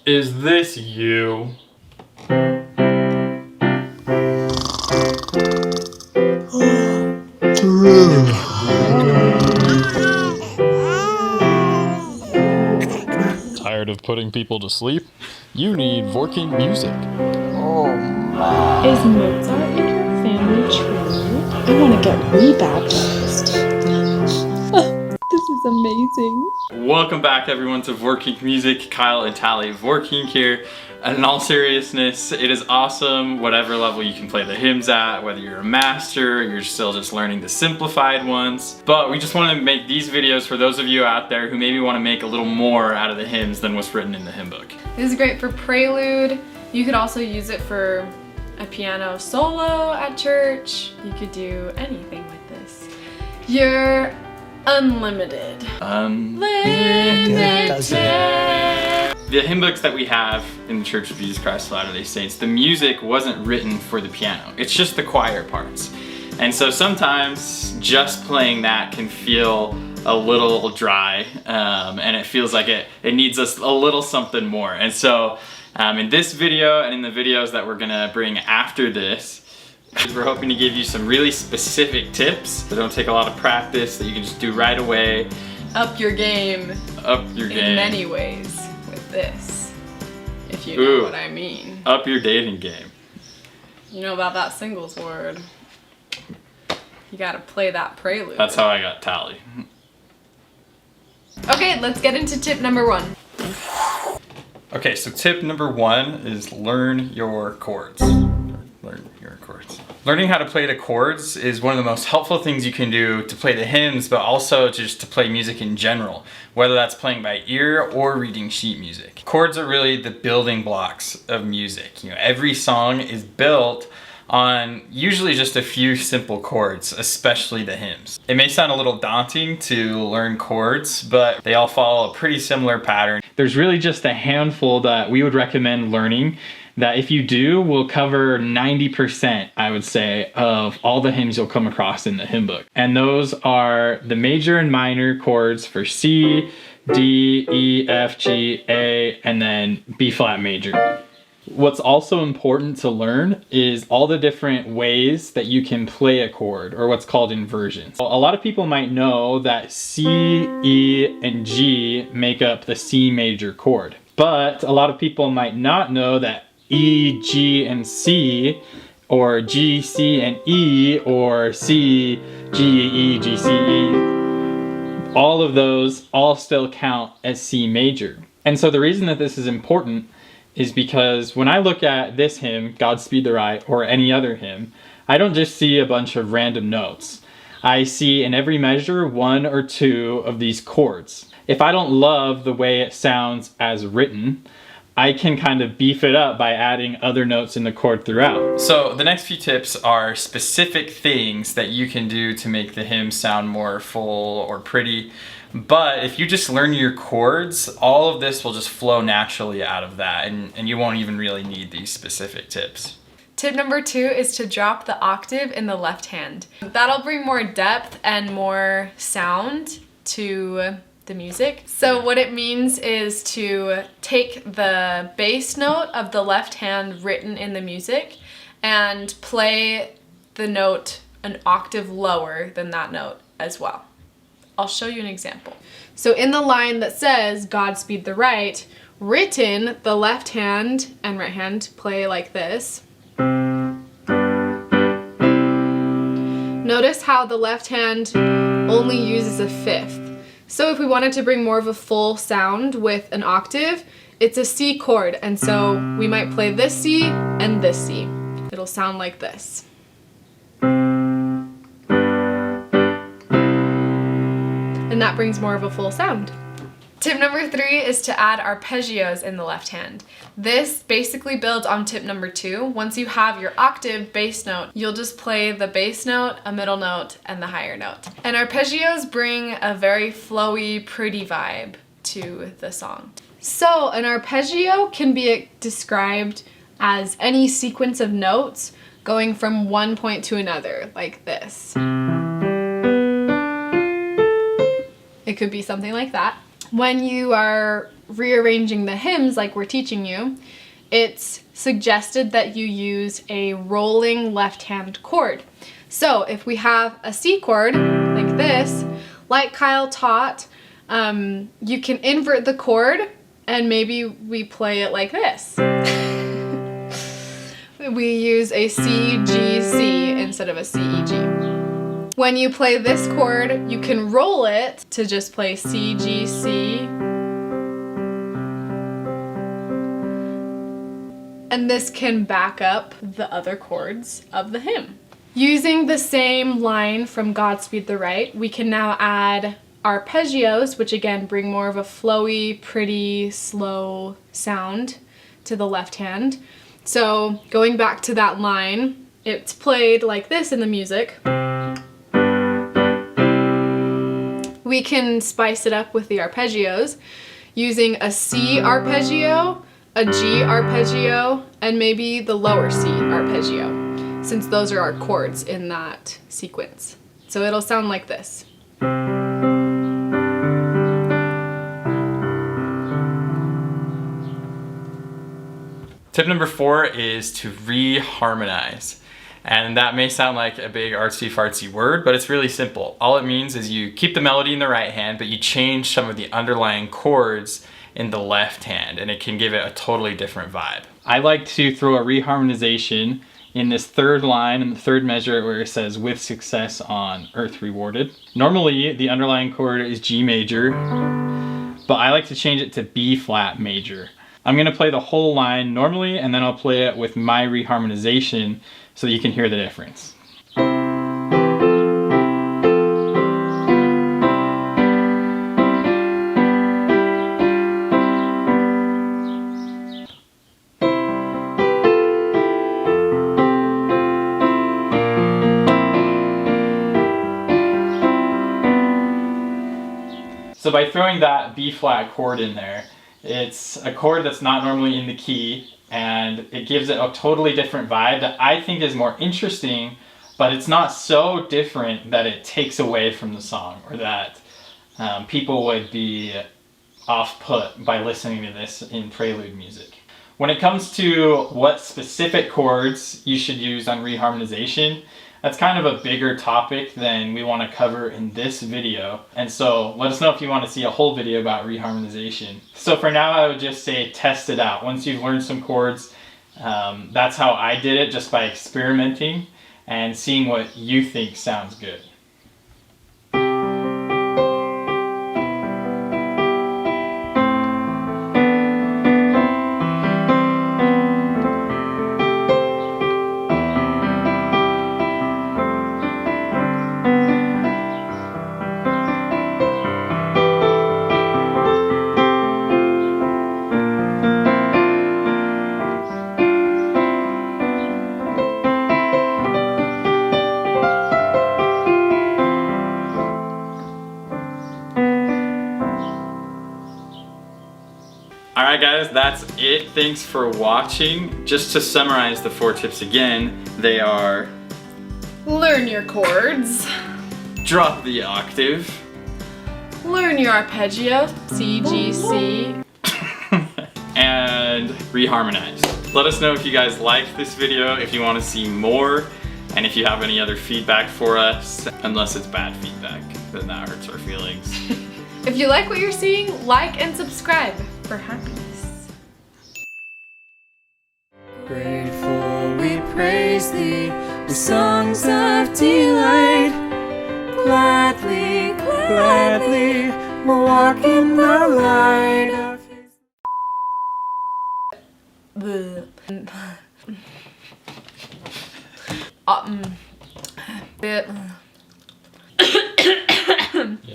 Is this you? Tired of putting people to sleep? You need working music. Is Mozart in your family tree? I want to get rebaptized. This is amazing. Welcome back everyone to Working Music. Kyle and Tally of Working here. And in all seriousness, it is awesome whatever level you can play the hymns at, whether you're a master or you're still just learning the simplified ones. But we just want to make these videos for those of you out there who maybe want to make a little more out of the hymns than what's written in the hymn book. This is great for prelude. You could also use it for a piano solo at church. You could do anything with this. You're unlimited. The hymn books that we have in the Church of Jesus Christ of Latter-day Saints, the music wasn't written for the piano. It's just the choir parts. And so sometimes just playing that can feel a little dry, and it feels like it needs us a little something more. And so in this video and in the videos that we're gonna bring after this, we're hoping to give you some really specific tips that don't take a lot of practice, that you can just do right away. Up your game. Up your game. In many ways with this, if you know what I mean. Up your dating game. You know about that singles word. You gotta play that prelude. That's how I got Tally. Okay, let's get into tip number 1. Okay, so tip number 1 is learn your chords. Learn your chords. Learning how to play the chords is one of the most helpful things you can do to play the hymns, but also just to play music in general, whether that's playing by ear or reading sheet music. Chords are really the building blocks of music. You know, every song is built on usually just a few simple chords, especially the hymns. It may sound a little daunting to learn chords, but they all follow a pretty similar pattern. There's really just a handful that we would recommend learning that if you do, will cover 90%, I would say, of all the hymns you'll come across in the hymn book. And those are the major and minor chords for C, D, E, F, G, A, and then B flat major. What's also important to learn is all the different ways that you can play a chord, or what's called inversions. A lot of people might know that C, E, and G make up the C major chord, but a lot of people might not know that E, G, and C, or G, C, and E, or C, G, E, G, C, E, all of those all still count as C major. And so the reason that this is important is because when I look at this hymn, Godspeed the Right, or any other hymn, I don't just see a bunch of random notes. I see in every measure 1 or 2 of these chords. If I don't love the way it sounds as written, I can kind of beef it up by adding other notes in the chord throughout. So the next few tips are specific things that you can do to make the hymn sound more full or pretty. But if you just learn your chords, all of this will just flow naturally out of that, and you won't even really need these specific tips. Tip number 2 is to drop the octave in the left hand. That'll bring more depth and more sound to the music. So what it means is to take the bass note of the left hand written in the music and play the note an octave lower than that note as well. I'll show you an example. So in the line that says Godspeed the Right, written, the left hand and right hand play like this. Notice how the left hand only uses a fifth. So if we wanted to bring more of a full sound with an octave, it's a C chord, and so we might play this C and this C. It'll sound like this. And that brings more of a full sound. Tip number 3 is to add arpeggios in the left hand. This basically builds on tip number 2. Once you have your octave bass note, you'll just play the bass note, a middle note, and the higher note. And arpeggios bring a very flowy, pretty vibe to the song. So an arpeggio can be described as any sequence of notes going from one point to another, like this. It could be something like that. When you are rearranging the hymns like we're teaching you, it's suggested that you use a rolling left-hand chord. So if we have a C chord like this, like Kyle taught, you can invert the chord and maybe we play it like this. We use a C, G, C instead of a C, E, G. When you play this chord, you can roll it to just play C, G, C. And this can back up the other chords of the hymn. Using the same line from Godspeed the Right, we can now add arpeggios, which again bring more of a flowy, pretty, slow sound to the left hand. So going back to that line, it's played like this in the music. We can spice it up with the arpeggios using a C arpeggio, a G arpeggio, and maybe the lower C arpeggio, since those are our chords in that sequence. So it'll sound like this. Tip number 4 is to reharmonize. And that may sound like a big artsy-fartsy word, but it's really simple. All it means is you keep the melody in the right hand, but you change some of the underlying chords in the left hand, and it can give it a totally different vibe. I like to throw a reharmonization in this third line in the third measure where it says with success on earth rewarded. Normally the underlying chord is G major, but I like to change it to B flat major. I'm gonna play the whole line normally and then I'll play it with my reharmonization so that you can hear the difference. So by throwing that B flat chord in there, it's a chord that's not normally in the key, and it gives it a totally different vibe that I think is more interesting, but it's not so different that it takes away from the song or that people would be off-put by listening to this in prelude music. When it comes to what specific chords you should use on reharmonization, that's kind of a bigger topic than we want to cover in this video. And so let us know if you want to see a whole video about reharmonization. So for now, I would just say test it out. Once you've learned some chords, that's how I did it, just by experimenting and seeing what you think sounds good. Alright guys, that's it. Thanks for watching. Just to summarize the 4 tips again, they are: Learn your chords. drop the octave, Learn your arpeggio, C, G, C. and reharmonize. Let us know if you guys liked this video, if you want to see more, and if you have any other feedback for us, unless it's bad feedback, then that hurts our feelings. If you like what you're seeing, like and subscribe for happiness. Grateful we praise thee with songs of delight. Gladly, gladly, we'll walk in the light of his... Bit.